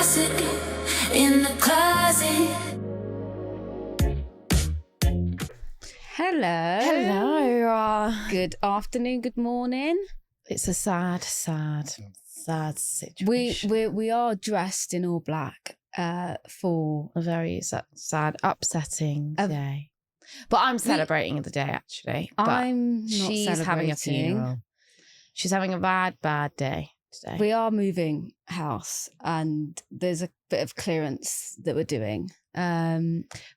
sit in the closet. Hello. Good afternoon, good morning. It's a sad situation. We are dressed in all black for A very sad, upsetting day. But I'm celebrating the day, actually. But I'm not she's having a celebrating. funeral. She's having a bad day today. We are moving house and there's a bit of clearance that we're doing.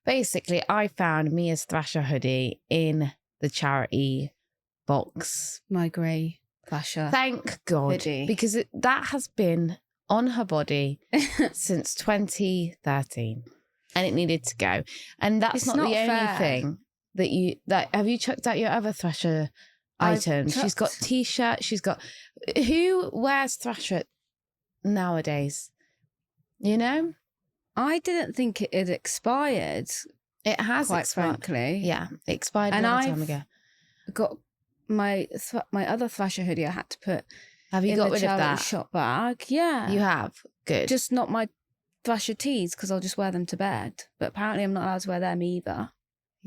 Basically, I found Mia's Thrasher hoodie in the charity box. My grey Thrasher. Thank God. hoodie. Because that has been on her body since 2013. And it needed to go. And that's It's not not the only fair. thing that have you checked out your other Thrasher items? She's got t-shirts, she's got... Who wears Thrasher nowadays? You know? I didn't think it had expired, It has quite expired. frankly. Yeah, it expired a And long I've time ago. got my other Thrasher hoodie I had to put Have you in got the rid of charity that? shop bag. Yeah. You have? Good. Just not my Thrasher tees because I'll just wear them to bed. But apparently I'm not allowed to wear them either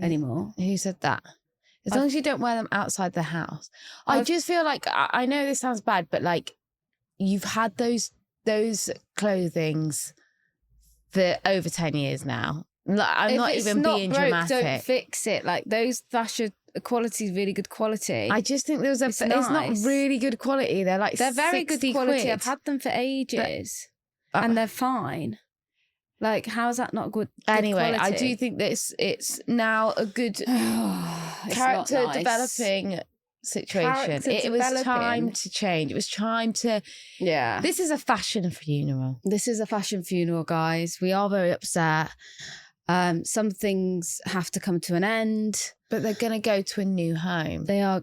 anymore. Who said that? As long as you don't wear them outside the house. I just feel like, I know this sounds bad, but like you've had those clothings for over 10 years now. Like, I'm If not it's even not being broke, dramatic. Don't fix it. Like those Thrasher quality is really good quality. I just think it's nice. not really good quality. They're like They're very good 60 quality. quid. I've had them for ages But- and they're fine. Like, how is that not good? Anyway, I quality? do think that it's now a good It's not character nice. developing situation. Character It was time developing. to change. It was time to... Yeah. This is a fashion funeral. This is a fashion funeral, guys. We are very upset. Some things have to come to an end. But they're going to go to a new home. They are.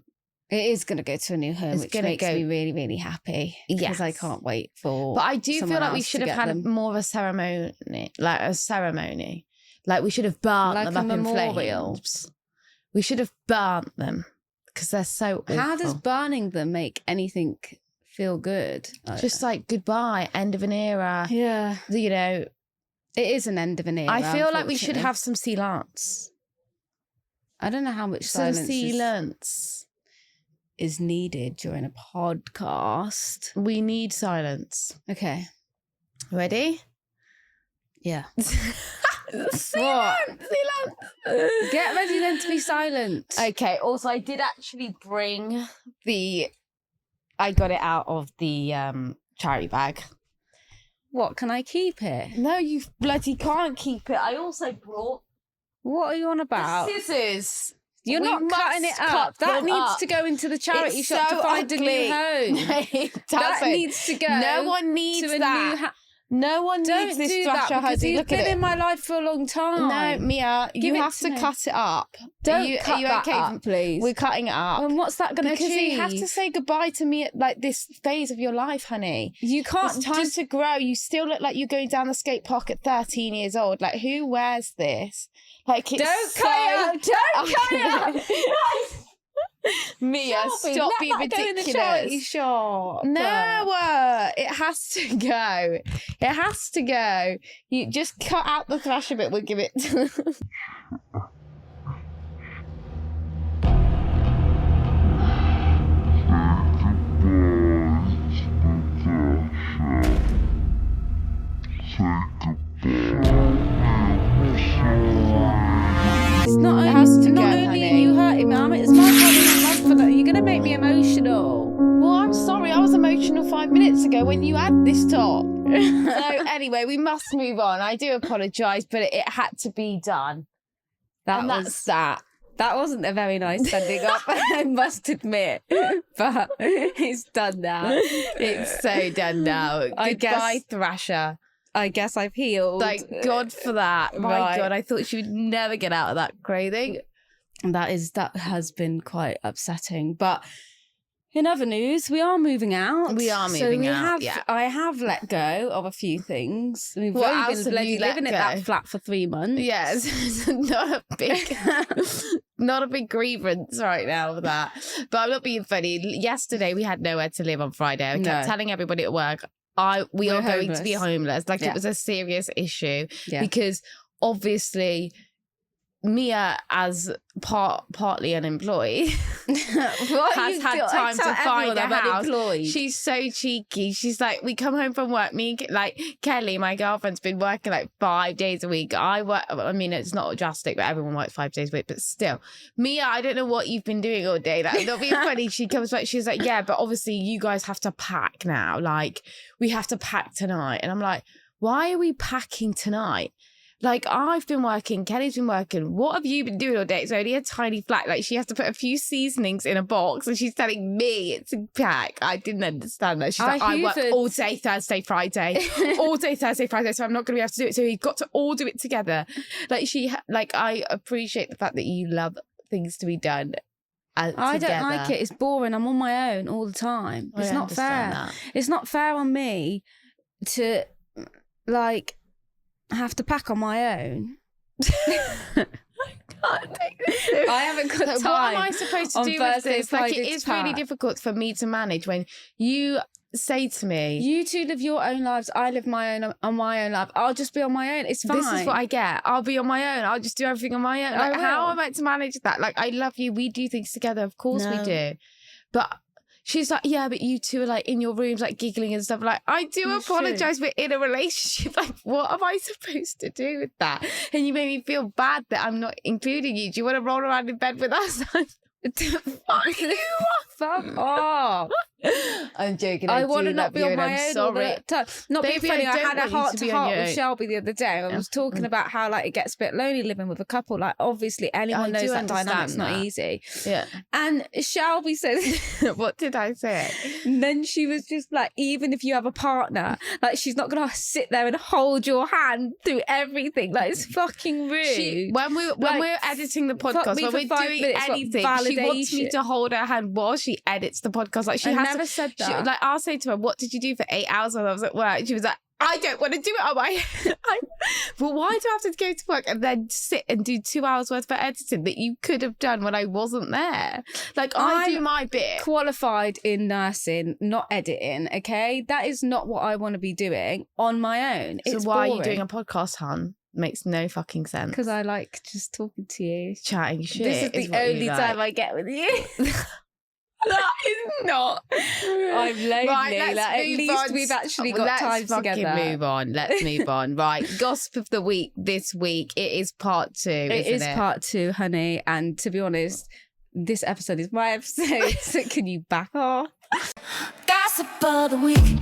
It is going to go to a new home, It's which gonna makes go- me really, really happy. Because I Yes. can't wait for. But I do feel someone like we else should to have get had them. more of a ceremony. Like we should have burnt Like them a up memorial. in flames. We should have burnt them because they're so awful. How does burning them make anything feel good? Just like goodbye, end of an era. Yeah, You know, it is an end of an era. I feel like we should unfortunately. have some silence. I don't know how much Some silence silence. is needed during a podcast. We need silence. Okay. Ready? Yeah. Silence. Get ready then to be silent. Okay, also I did actually bring I got it out of the charity bag. What, can I keep it? No, you bloody can't keep it. I also brought What are you on about? scissors. You're We not cutting must it up. cut That them needs up. to go into the charity It's shop so to find a ugly. new home. It That doesn't. needs to go. No one needs to a that. new No one Don't needs this do that Thrasher because hoodie. he's Look been at in it. my life for a long time. No, Mia, Give you it have to to me. cut it up. Don't cut are you that okay? up, please. We're cutting it up. And what's that going to Because achieve? you have to say goodbye to me at like this phase of your life, honey. You can't It's time to grow. You still look like you're going down the skate park at 13 years old. Like, who wears this? Like, it's Don't cut it up. Don't cut it up. Mia, Shelby, stop let being that go in the charity ridiculous. shop. No, it has to go. It has to go. You just cut out the Thrasher bit. We'll give it. It's not It has to not go, only honey. are you hurting me, it's my problem love for that. You're going to make me emotional. Well, I'm sorry. I was emotional 5 minutes ago when you had this top. So anyway, we must move on. I do apologise, but it had to be done. And that's that. That wasn't a very nice sending up, I must admit. But it's done now. It's so done now. I Goodbye, guess- Thrasher. I guess I've healed. Thank God for that. My Right. God, I thought she would never get out of that clothing. That has been quite upsetting. But in other news, we are moving out. We are So moving we out, have, yeah. I have let go of a What few things. We've else only have been bloody you let living at go? that flat for 3 months. Yes, it's not a big grievance right now with that. But I'm not being funny. Yesterday we had nowhere to live on Friday. I kept No. telling everybody at work, we We're are going to be homeless. homeless. Like Yeah. it was a serious issue Yeah. because obviously Mia, as partly unemployed, has had time to find a house. She's so cheeky. She's like, we come home from work. Like Kelly, my girlfriend's been working like 5 days a week. I work. I mean, it's not drastic, but everyone works 5 days a week. But still, Mia, I don't know what you've been doing all day. Like, not being funny. She comes back. She's like, yeah, but obviously you guys have to pack now. Like, we have to pack tonight. And I'm like, why are we packing tonight? Like, I've been working, Kelly's been working. What have you been doing all day? It's only a tiny flat. Like, she has to put a few seasonings in a box and she's telling me it's a pack. I didn't understand that. She's like, I work all day Thursday, Friday. All day Thursday, Friday, so I'm not going to be able to do it. So we've got to all do it together. Like, I appreciate the fact that you love things to be done I don't like it. It's boring. I'm on my own all the time. It's not fair. It's not fair on me to, like... have to pack on my own. I haven't got time. What am I supposed to do with this? Like, it is really pack. difficult for me to manage when you say to me, you two live your own lives, I live my own on my own life. I'll just be on my own. It's fine. this is what I get. I'll be on my own. I'll just do everything on my own. Like, how am I to manage that? Like, I love you. We do things together. Of course we do. But she's like, yeah, but you two are like in your rooms, like giggling and stuff. Like, I do apologize. We're in a relationship. Like, what am I supposed to do with that? And you made me feel bad that I'm not including you. Do you want to roll around in bed with us? Fuck you. Fuck off. I'm joking. I want to not be on my own all sorry. the time. Not being Baby, funny, I don't had a want you heart to be to on heart your with own. Shelby the other day. I was talking about how like it gets a bit lonely living with a couple. Like obviously anyone knows that dynamic's not easy. Yeah. And Shelby said, what did I say? and then she was just like, even if you have a partner, like she's not gonna sit there and hold your hand through everything. Like it's fucking rude. When we're editing the podcast, when we're doing anything, she wants me to hold her hand while she edits the podcast. Like she I has never to, said that. Like I'll say to her, "What did you do for 8 hours while I was at work?" And she was like, "I don't want to do it on my own." But why do I have to go to work and then sit and do 2 hours worth of editing that you could have done when I wasn't there? Like I do my bit. Qualified in nursing, not editing. Okay, that is not what I want to be doing on my own. So It's why boring. are you doing a podcast, hun? Makes no fucking sense. Because I like just talking to you, chatting shit. This is the only time I get with you. That is not. I'm lonely. Right, like, at least we've actually got time together. Let's move on. Let's move on. Right, gossip of the week this week. It is part 2. It is part 2, honey. And to be honest, this episode is my episode. So can you back off? Gossip of the week.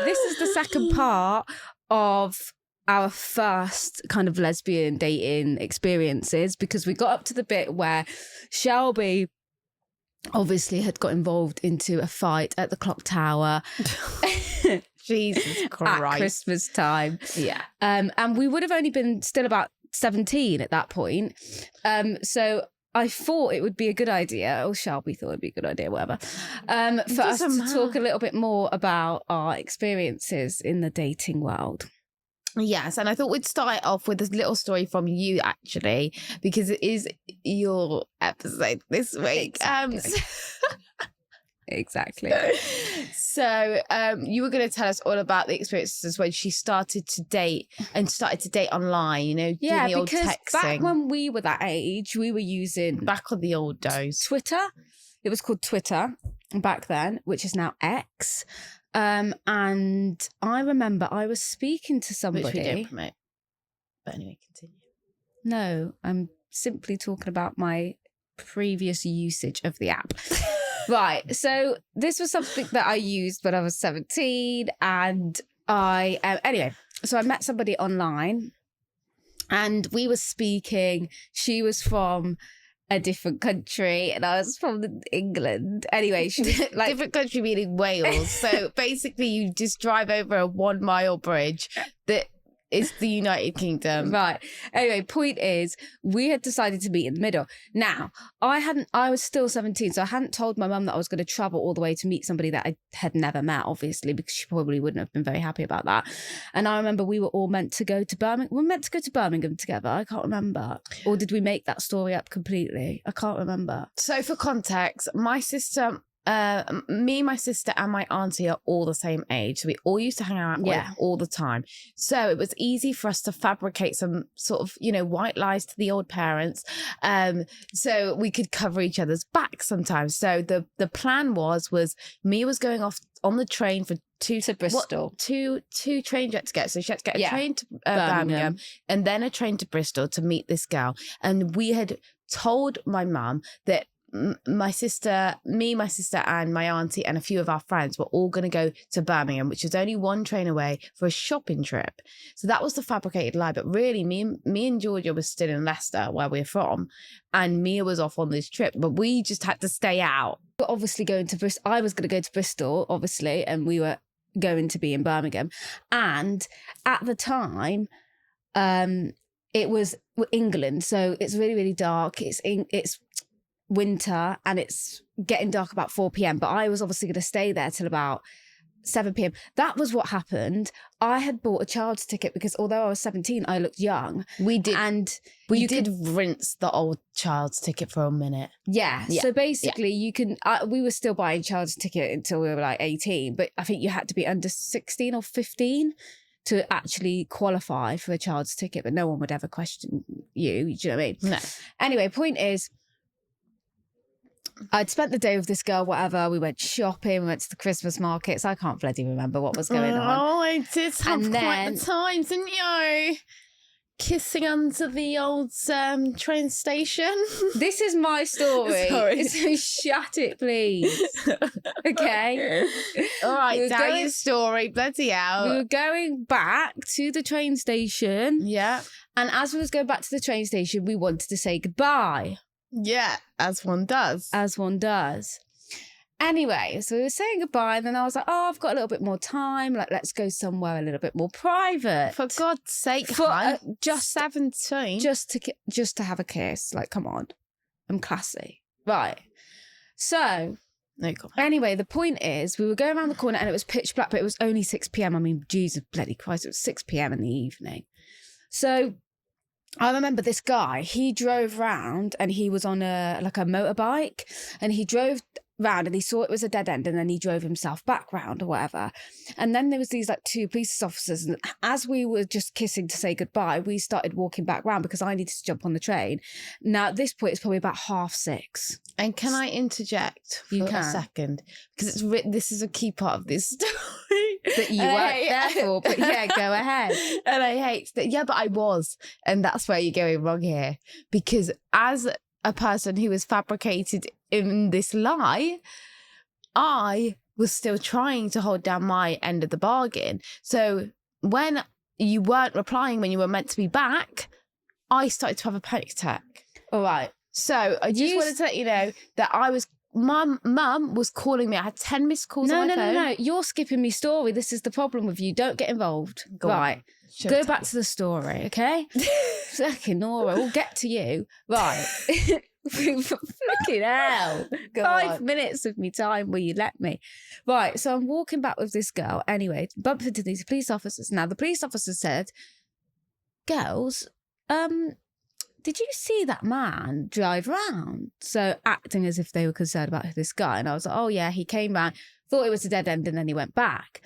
This is the second part of our first kind of lesbian dating experiences, because we got up to the bit where Shelby obviously had got involved into a fight at the clock tower. Jesus Christ. At Christmas time. Yeah. And we would have only been still about 17 at that point. So I thought it would be a good idea, or Shelby thought it'd be a good idea, whatever, for us to talk a little bit more about our experiences in the dating world. Yes, and I thought we'd start it off with a little story from you, actually, because it is your episode this week. Exactly. So you were going to tell us all about the experiences when she started to date online, you know, Yeah, doing the old because texting. back when we were that age, we were using Back on the old days. Twitter. It was called Twitter back then, which is now X. And I remember I was speaking to somebody. Which we don't promote. But anyway, continue. No, I'm simply talking about my previous usage of the app. Right. So this was something that I used when I was 17. And anyway, so I met somebody online and we were speaking. She was from a different country and I was from England. Anyway, she was like different country meaning Wales. So basically you just drive over a 1 mile bridge that is the United Kingdom. Right. Anyway, point is we had decided to meet in the middle. Now, I was still 17, so I hadn't told my mum that I was going to travel all the way to meet somebody that I had never met, obviously, because she probably wouldn't have been very happy about that. And I remember we were all meant to go to Birmingham. We were meant to go to Birmingham together. I can't remember. Or did we make that story up completely? I can't remember. So for context, my sister me, my sister, and my auntie are all the same age. So we all used to hang out with all the time. So it was easy for us to fabricate some sort of, white lies to the old parents. So we could cover each other's backs sometimes. So the plan was Mia was going off on the train for two train jet to get. So she had to get a train to Birmingham and then a train to Bristol to meet this girl. And we had told my mum that my sister, and my auntie and a few of our friends were all going to go to Birmingham, which is only one train away, for a shopping trip. So that was the fabricated lie. But really, me and Georgia were still in Leicester, where we're from, and Mia was off on this trip. But we just had to stay out. We're obviously going to Bristol. I was going to go to Bristol, obviously, and we were going to be in Birmingham. And at the time, it was England, so it's really, really dark. It's winter and it's getting dark about 4 p.m. But I was obviously going to stay there till about 7 p.m. That was what happened. I had bought a child's ticket because although I was 17, I looked young. We did. And we did rinse the old child's ticket for a minute. Yeah. So basically you can, we were still buying child's ticket until we were like 18, but I think you had to be under 16 or 15 to actually qualify for a child's ticket, but no one would ever question you. Do you know what I mean? No. Anyway, point is, I'd spent the day with this girl, whatever. We went shopping, we went to the Christmas markets. I can't bloody remember what was going on. Oh, I did have quite the time, didn't you? Kissing under the old train station. This is my story. Sorry. So shut it, please. Okay. All right, tell your story. Bloody hell. We were going back to the train station. Yeah. And as we was going back to the train station, we wanted to say goodbye. Yeah, as one does. As one does. Anyway, so we were saying goodbye, and then I was like, oh, I've got a little bit more time. Like, let's go somewhere a little bit more private. For God's sake, just 17. Just to have a kiss. Like, come on. I'm classy. Right. So, no comment. Anyway, the point is, we were going around the corner and it was pitch black, but it was only 6 p.m. I mean, Jesus bloody Christ, it was 6 p.m. in the evening. So I remember this guy, he drove round and he was on a motorbike, and he drove round and he saw it was a dead end, and then he drove himself back round or whatever. And then there was these like two police officers, and as we were just kissing to say goodbye, we started walking back round because I needed to jump on the train. Now at this point it's probably about 6:30. And can I interject for a second? Because this is a key part of this story that you weren't there for, but yeah, go ahead. And I hate that. Yeah, but I was, and that's where you're going wrong here, because as a person who was fabricated in this lie, I was still trying to hold down my end of the bargain. So when you weren't replying when you were meant to be back, I started to have a panic attack. All right. So I just wanted to let you know that Mum was calling me. I had 10 missed calls on my phone. No. You're skipping me story. This is the problem with you. Don't get involved. Right. Go back to the story, okay? Fucking Nora, we'll get to you. Right. Fucking hell. 5 minutes of me time, will you let me? Right, so I'm walking back with this girl. Anyway, bumped into these police officers. Now, the police officer said, girls, did you see that man drive round? So acting as if they were concerned about this guy. And I was like, oh yeah, he came round, thought it was a dead end, and then he went back.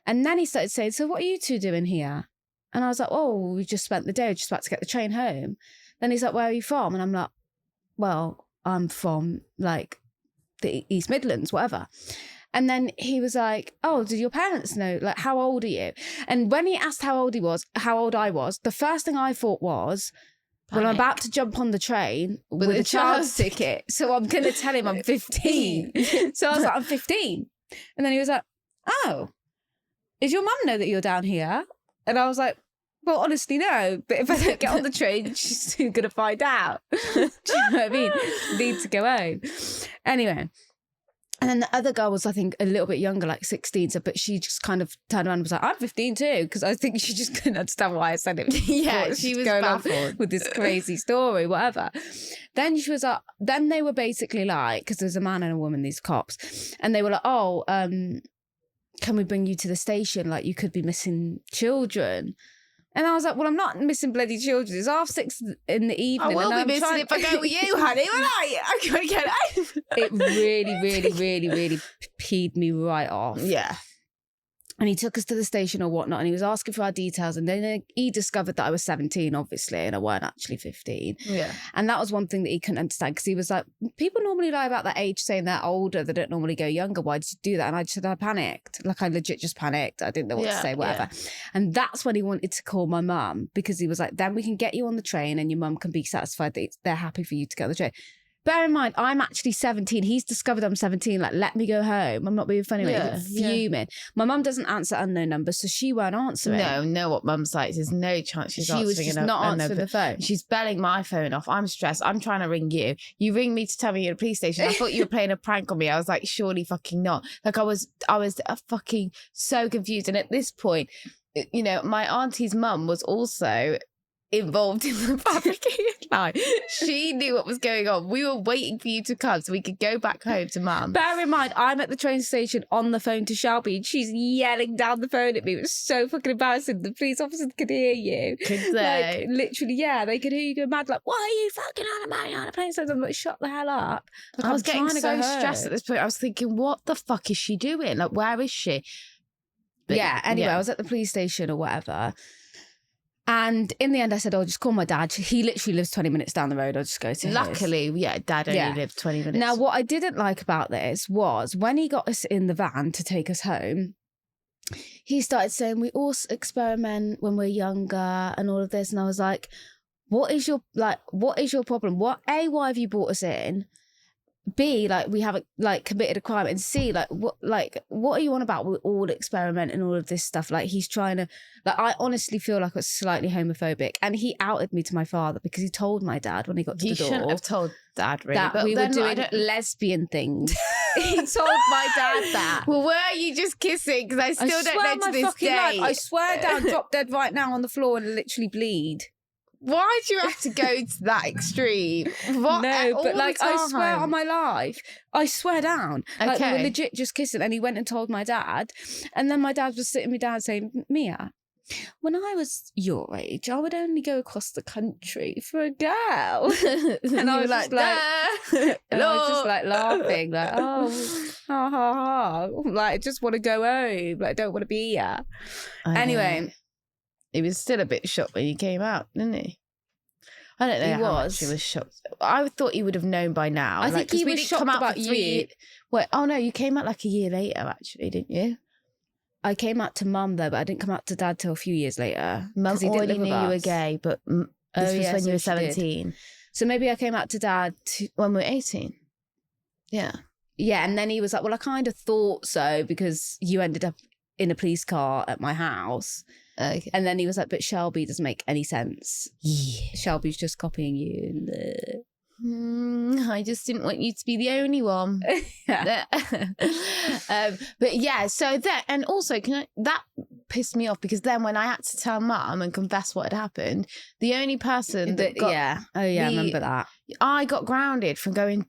And then he started saying, so what are you two doing here? And I was like, oh, we just spent the day, just about to get the train home. Then he's like, where are you from? And I'm like, well, I'm from like the East Midlands, whatever. And then he was like, oh, did your parents know? Like, how old are you? And when he asked how old I was, the first thing I thought was, well, I'm about to jump on the train with a child's ticket, so I'm going to tell him I'm 15. So I was like, I'm 15. And then he was like, oh, does your mum know that you're down here? And I was like, well, honestly, no. But if I don't get on the train, she's soon going to find out. Do you know what I mean? Need to go home. Anyway. And then the other girl was, I think, a little bit younger, like 16. So, but she just kind of turned around and was like, I'm 15 too. Because I think she just couldn't understand why I said it. Yeah, she was going baffled with this crazy story, whatever. Then she was like, then they were basically like, because there's a man and a woman, these cops. And they were like, oh, can we bring you to the station? Like, you could be missing children. And I was like, well, I'm not missing bloody children. It's 6:30 in the evening. I will and be I'm missing it if I go with you, honey. Will I? I'm going to get home. It really, really, really, really peed me right off. Yeah. And he took us to the station or whatnot, and he was asking for our details. And then he discovered that I was 17, obviously, and I weren't actually 15. Yeah. And that was one thing that he couldn't understand, because he was like, people normally lie about that age, saying they're older. They don't normally go younger. Why did you do that? And I just said, I panicked. Like, I legit just panicked. I didn't know what to say, whatever. Yeah. And that's when he wanted to call my mum, because he was like, then we can get you on the train and your mum can be satisfied that they're happy for you to get on the train. Bear in mind, I'm actually 17. He's discovered I'm 17. Like, let me go home. I'm not being funny. Yeah, fuming. My mum doesn't answer unknown numbers, so she won't answer it. No, what mum's like. There's no chance she's answering. She was just not answering the phone. She's belling my phone off. I'm stressed. I'm trying to ring you. You ring me to tell me you're at a police station. I thought you were playing a prank on me. I was like, surely fucking not. Like, I was fucking so confused. And at this point, you know, my auntie's mum was also involved in the fabricated lie. She knew what was going on. We were waiting for you to come so we could go back home to mum. Bear in mind, I'm at the train station on the phone to Shelby, and she's yelling down the phone at me. It was so fucking embarrassing. The police officers could hear you. Could they? Like, literally, yeah, they could hear you go mad. Like, why are you fucking on about you on a plane? So I'm like, shut the hell up. Like, I was getting so stressed at this point. I was thinking, what the fuck is she doing? Like, where is she? But, yeah, anyway, I was at the police station or whatever. And in the end, I said, just call my dad. He literally lives 20 minutes down the road. I'll just go to Luckily, his. Dad only lived 20 minutes. Now, what I didn't like about this was when he got us in the van to take us home, he started saying, we all experiment when we're younger and all of this. And I was like, what is your problem? Why have you brought us in? B, like, we haven't committed a crime, and C, what are you on about? We all experiment and all of this stuff. Like, he's trying to, I honestly feel like I was slightly homophobic, and he outed me to my father because he told my dad when he got to the door. He shouldn't have told Dad, really, that we were doing lesbian things. He told my dad that. Well, were you just kissing? Because I still don't know to this day. I swear down, drop dead right now on the floor and literally bleed. Why do you have to go to that extreme? What? No, but I swear on my life, I swear down. Okay. Like, we were legit just kissing, and he went and told my dad, and then my dad was sitting me down saying, Mia, when I was your age, I would only go across the country for a girl. And I was just like laughing, like, oh, ha, ha, ha. Like, I just want to go home. Like, I don't want to be here. Anyway. He was still a bit shocked when he came out, didn't he? I don't know how much he was shocked. I thought he would have known by now. I think he was shocked about you. Wait, oh no, you came out like a year later, actually, didn't you? I came out to Mum, though, but I didn't come out to Dad till a few years later. Mum already knew you were gay, but this was when you were 17. So maybe I came out to Dad when we were 18. Yeah. Yeah, and then he was like, well, I kind of thought so because you ended up in a police car at my house. Okay. And then he was like, but Shelby doesn't make any sense. Yeah. Shelby's just copying you. And I just didn't want you to be the only one. But yeah, so that, and also that pissed me off because then when I had to tell Mum and confess what had happened, the only person that got I remember that. I got grounded from going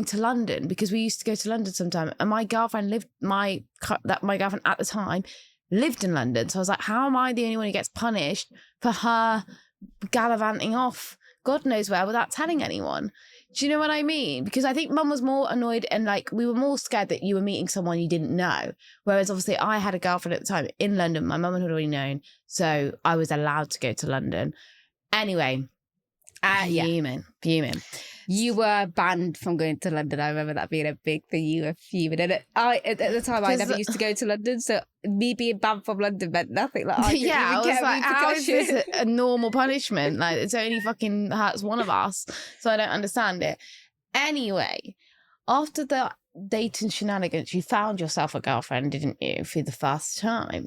to London because we used to go to London sometime, and my girlfriend my girlfriend at the time lived in London. So I was like, how am I the only one who gets punished for her gallivanting off God knows where without telling anyone? Do you know what I mean? Because I think Mum was more annoyed and like we were more scared that you were meeting someone you didn't know. Whereas obviously I had a girlfriend at the time in London. My mum had already known. So I was allowed to go to London. Anyway, fuming. You were banned from going to London. I remember that being a big thing. You were fuming. And at the time, I never used to go to London. So me being banned from London meant nothing. Like, I was like, how is this a normal punishment? Like, it's only fucking hurts one of us. So I don't understand it. Anyway, after the dating shenanigans, you found yourself a girlfriend, didn't you, for the first time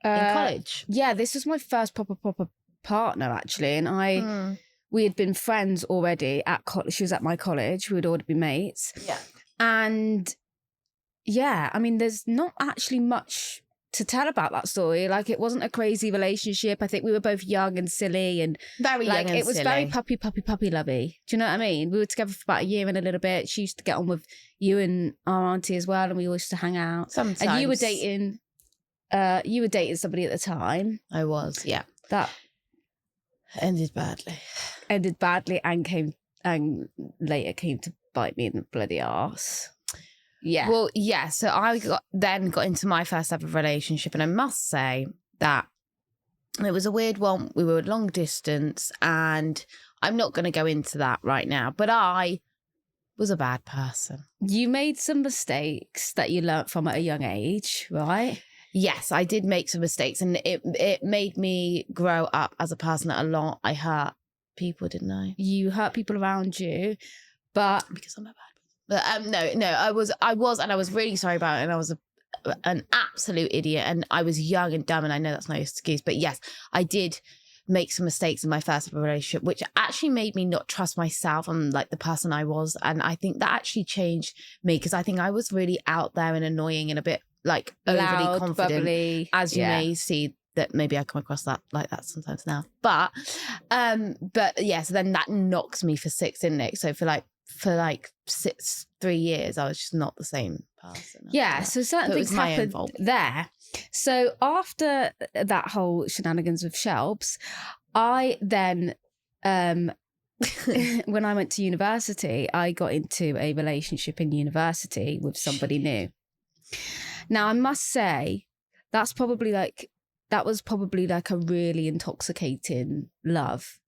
in college? Yeah, this was my first proper partner, actually. And we had been friends already at college. She was at my college. We had already been mates. Yeah. And yeah, I mean, there's not actually much to tell about that story. Like, it wasn't a crazy relationship. I think we were both young and silly and very young and silly. It was very puppy lovey. Do you know what I mean? We were together for about a year and a little bit. She used to get on with you and our auntie as well, and we always used to hang out. Sometimes. And you were dating somebody at the time. I was, yeah. That ended badly. And later came to bite me in the bloody arse. Yeah. Well, yeah. So I got into my first ever relationship, and I must say that it was a weird one. We were long distance, and I'm not going to go into that right now, but I was a bad person. You made some mistakes that you learnt from at a young age, right? Yes, I did make some mistakes, and it made me grow up as a person a lot. I hurt people, didn't I? You hurt people around you, but because I'm a bad person. But no, I was, and I was really sorry about it, and I was an absolute idiot, and I was young and dumb, and I know that's no excuse, but yes, I did make some mistakes in my first ever relationship, which actually made me not trust myself and like the person I was, and I think that actually changed me, because I think I was really out there and annoying and a bit like overly loud, confident, bubbly, as you may see. That maybe I come across that like that sometimes now, but yeah, so then that knocks me for 6, didn't it? So for 3 years, I was just not the same person. Yeah, so certain things happened there. So after that whole shenanigans with Shelbs, I then, when I went to university, I got into a relationship in university with somebody new. Now, I must say, that was probably like a really intoxicating love.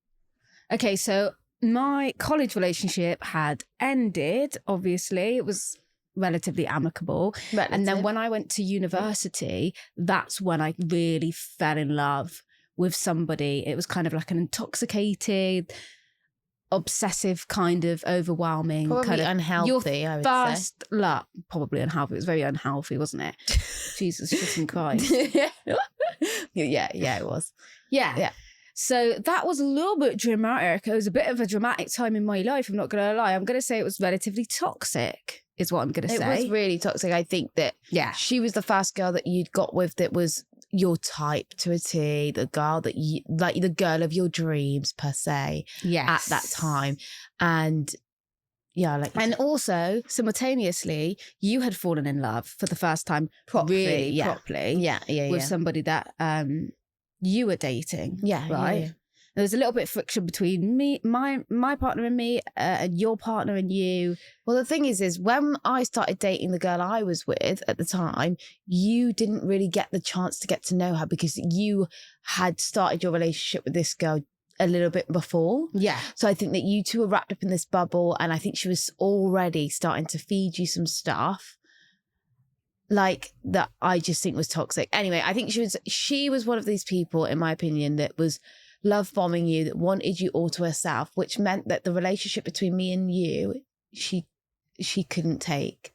Okay, so my college relationship had ended, obviously. It was relatively amicable. And then when I went to university, that's when I really fell in love with somebody. It was kind of like an intoxicated, obsessive, kind of overwhelming, probably kind of unhealthy. I would first love, probably unhealthy. It was very unhealthy, wasn't it? Jesus fucking Christ. yeah, it was. Yeah. So that was a little bit dramatic. It was a bit of a dramatic time in my life. I'm not going to lie. I'm going to say it was relatively toxic, is what I'm going to say. It was really toxic. I think that she was the first girl that you'd got with that was your type to a T, the girl that you like, the girl of your dreams per se. Yes. At that time. And yeah, like, and also simultaneously, you had fallen in love for the first time properly. Yeah. With somebody that you were dating. Yeah. Right. Yeah. There was a little bit of friction between me, my partner and me, and your partner and you. Well, the thing is when I started dating the girl I was with at the time, you didn't really get the chance to get to know her because you had started your relationship with this girl a little bit before. Yeah. So I think that you two were wrapped up in this bubble, and I think she was already starting to feed you some stuff like that I just think was toxic. Anyway, I think she was one of these people, in my opinion, that was love bombing you, that wanted you all to herself, which meant that the relationship between me and you, she couldn't take.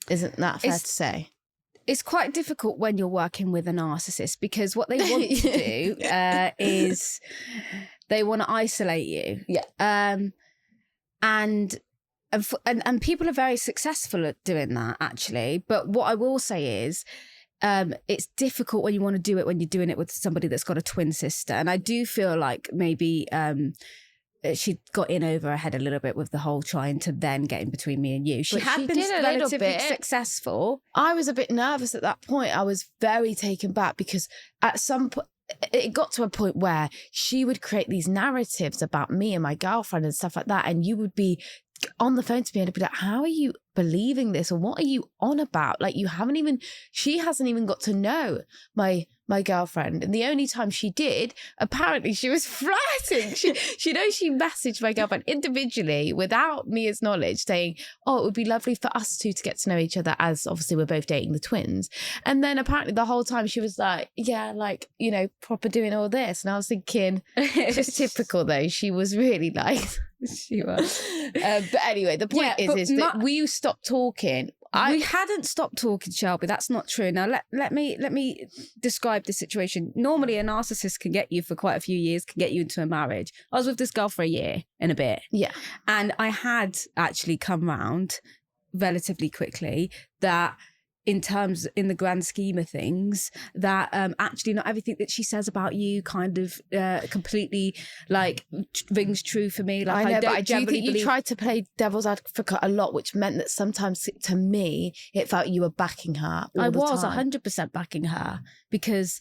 Isn't that fair to say? It's quite difficult when you're working with a narcissist, because what they want to do is they want to isolate you. Yeah. And people are very successful at doing that, actually. But what I will say is, it's difficult when you want to do it when you're doing it with somebody that's got a twin sister. And I do feel like maybe she got in over her head a little bit with the whole trying to then get in between me and you. She had been relatively successful. I was a bit nervous at that point. I was very taken back because at some point, it got to a point where she would create these narratives about me and my girlfriend and stuff like that. And you would be on the phone to me and I'd be like, how are you believing this? Or what are you on about? Like, she hasn't even got to know my girlfriend. And the only time she did, apparently she was flirting. She messaged my girlfriend individually without Mia's knowledge, saying, oh, it would be lovely for us two to get to know each other, as obviously we're both dating the twins. And then apparently the whole time she was like, yeah, like, proper doing all this. And I was thinking, just typical though. She was really like... She was. But anyway, the point is that we stopped talking. We hadn't stopped talking, Shelby. That's not true. Now, let me describe the situation. Normally, a narcissist can get you for quite a few years, can get you into a marriage. I was with this girl for a year and a bit. Yeah. And I had actually come round relatively quickly that in the grand scheme of things, that actually not everything that she says about you kind of completely like rings true for me. Like, I know, but I do think believe... you tried to play devil's advocate a lot, which meant that sometimes to me, it felt you were backing her all the time. I was 100% backing her because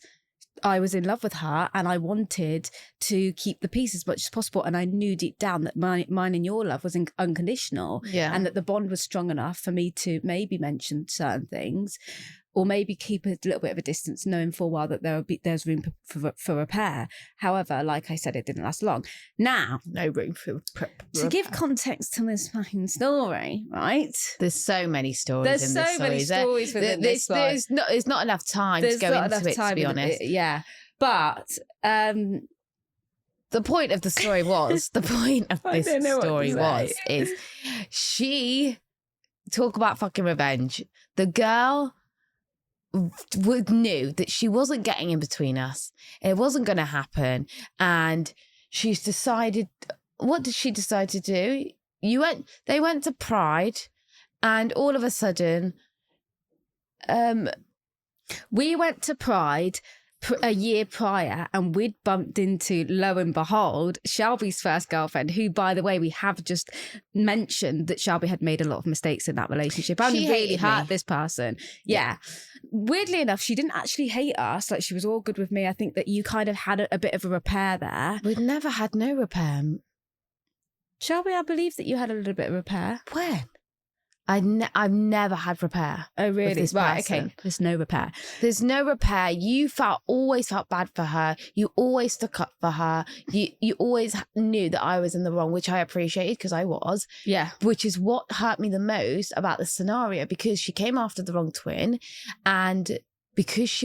I was in love with her and I wanted to keep the peace as much as possible. And I knew deep down that mine and your love was unconditional, and that the bond was strong enough for me to maybe mention certain things or maybe keep a little bit of a distance, knowing full well that there's room for repair. However, like I said, it didn't last long. Now, No room for to give context to this fucking story, right? There's so many stories. There's in so this many story. stories within this one. There's not enough time to go into it, to be honest. Yeah. But the point of the story was, is she talk about fucking revenge. The girl knew that she wasn't getting in between us. It wasn't going to happen. And she's decided, what did she decide to do? They went to Pride, and all of a sudden, we went to Pride a year prior, and we'd bumped into, lo and behold, Shelby's first girlfriend, who, by the way, we have just mentioned that Shelby had made a lot of mistakes in that relationship and She really hated hurt me. this person. Yeah. Weirdly enough, she didn't actually hate us. Like, she was all good with me. I think that you kind of had a bit of a repair there. we'd never had no repair. Shelby, I believe that you had a little bit of repair. When? I've never had repair. Oh, really? With this Right, person. okay. There's no repair. There's no repair. You always felt bad for her. You always stuck up for her. You always knew that I was in the wrong, which I appreciated because I was. Yeah. Which is what hurt me the most about the scenario, because she came after the wrong twin, and because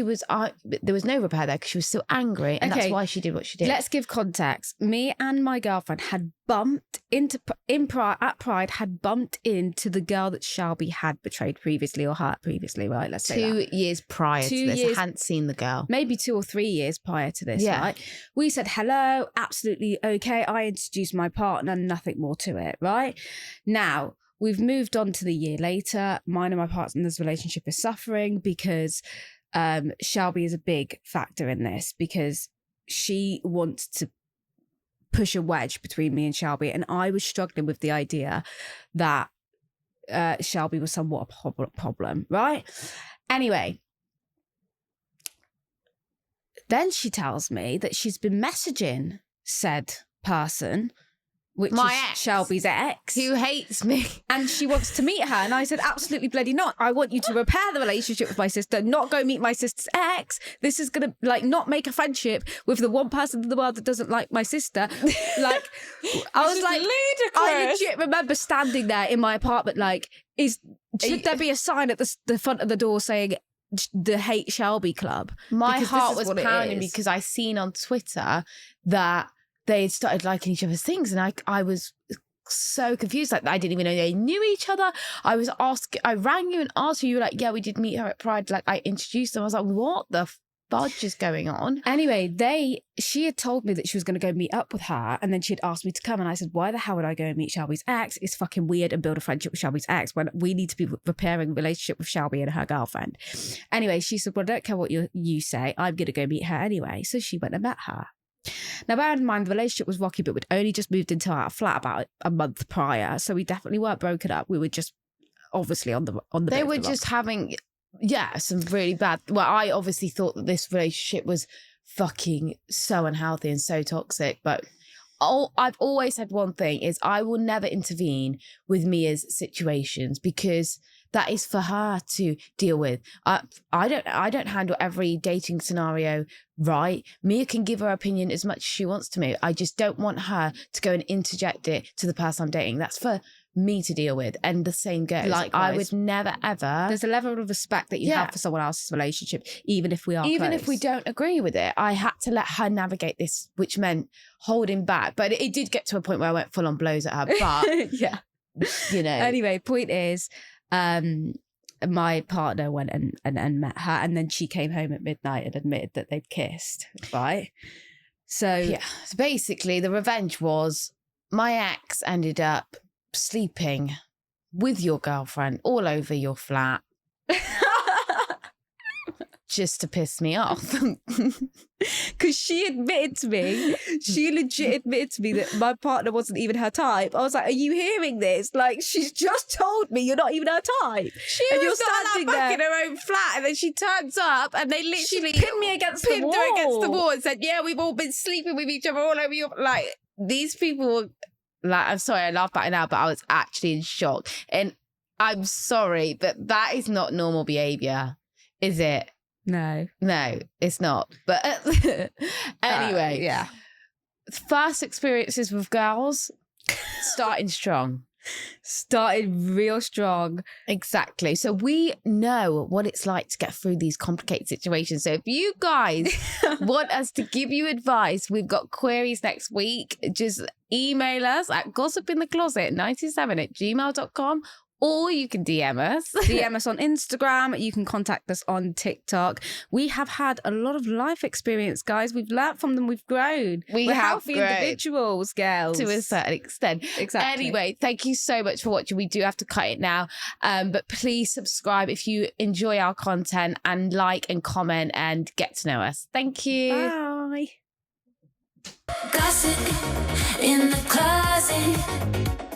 there was no repair there because she was still angry, and Okay. that's why she did what she did. Let's give context. Me and my girlfriend had bumped into at Pride, had bumped into the girl that Shelby had betrayed previously or hurt previously, right? Let's say 2 years prior 2 to this, years- I hadn't seen the girl. maybe 2 or 3 years prior to this, Yeah. right? We said hello, absolutely okay. I introduced my partner, nothing more to it, right? Now, we've moved on to the year later. Mine and my partner's relationship is suffering because Shelby is a big factor in this, because she wants to push a wedge between me and Shelby, and I was struggling with the idea that Shelby was somewhat a problem, right? Anyway, then she tells me that she's been messaging said person, which My is ex. Shelby's ex, Who hates me? and she wants to meet her. And I said, absolutely bloody not. I want you to repair the relationship with my sister, not go meet my sister's ex. This is going to not make a friendship with the one person in the world that doesn't like my sister. Like, I was like, I legit remember standing there in my apartment, like, should there be a sign at the front of the door saying the Hate Shelby Club? My Because this heart is was what it pounding is. because I seen on Twitter that they had started liking each other's things, and I was so confused. Like, I didn't even know they knew each other. I rang you and asked you. You were like, yeah, we did meet her at Pride. Like, I introduced them. I was like, what the fudge is going on? Anyway, she had told me that she was going to go meet up with her, and then she had asked me to come, and I said, why the hell would I go and meet Shelby's ex? It's fucking weird and build a friendship with Shelby's ex when we need to be repairing a relationship with Shelby and her girlfriend. Anyway, she said, well, I don't care what you say. I'm going to go meet her anyway. So she went and met her. Now, bear in mind, the relationship was rocky, but we'd only just moved into our flat about a month prior, so we definitely weren't broken up. We were just obviously on the They bit of were the just having, some really bad. Well, I obviously thought that this relationship was fucking so unhealthy and so toxic, but I've always said one thing is I will never intervene with Mia's situations, because that is for her to deal with. I don't handle every dating scenario right. Mia can give her opinion as much as she wants to me. I just don't want her to go and interject it to the person I'm dating. That's for me to deal with. And the same goes. Likewise. I would never ever. There's a level of respect that you have for someone else's relationship, even if we are if we don't agree with it. I had to let her navigate this, which meant holding back. But it did get to a point where I went full on blows at her. But yeah. Anyway, point is, my partner went and met her, and then she came home at midnight and admitted that they'd kissed, right? So So basically the revenge was my ex ended up sleeping with your girlfriend all over your flat. just to piss me off. Because she legit admitted to me that my partner wasn't even her type. I was like, are you hearing this? Like, she's just told me you're not even her type. She And was you're not standing allowed back there. in her own flat, and then she turns up, and they literally pinned me against the pinned her against the wall. wall and said, "Yeah, we've all been sleeping with each other all over your." Like, these people were like, I'm sorry, I laugh about it now, but I was actually in shock, and I'm sorry, but that is not normal behaviour, is it? No. No, it's not. But anyway, yeah. first experiences with girls starting strong. Started real strong. Exactly. So we know what it's like to get through these complicated situations. So if you guys want us to give you advice, we've got queries next week. Just email us at gossipinthecloset97@gmail.com. Or you can DM us. DM us on Instagram. You can contact us on TikTok. We have had a lot of life experience, guys. We've learnt from them. We've grown. We're have healthy grown. individuals, girls. To a certain extent. Exactly. Anyway, thank you so much for watching. We do have to cut it now. But please subscribe if you enjoy our content, and like and comment and get to know us. Thank you. Bye. Gossip in the closet.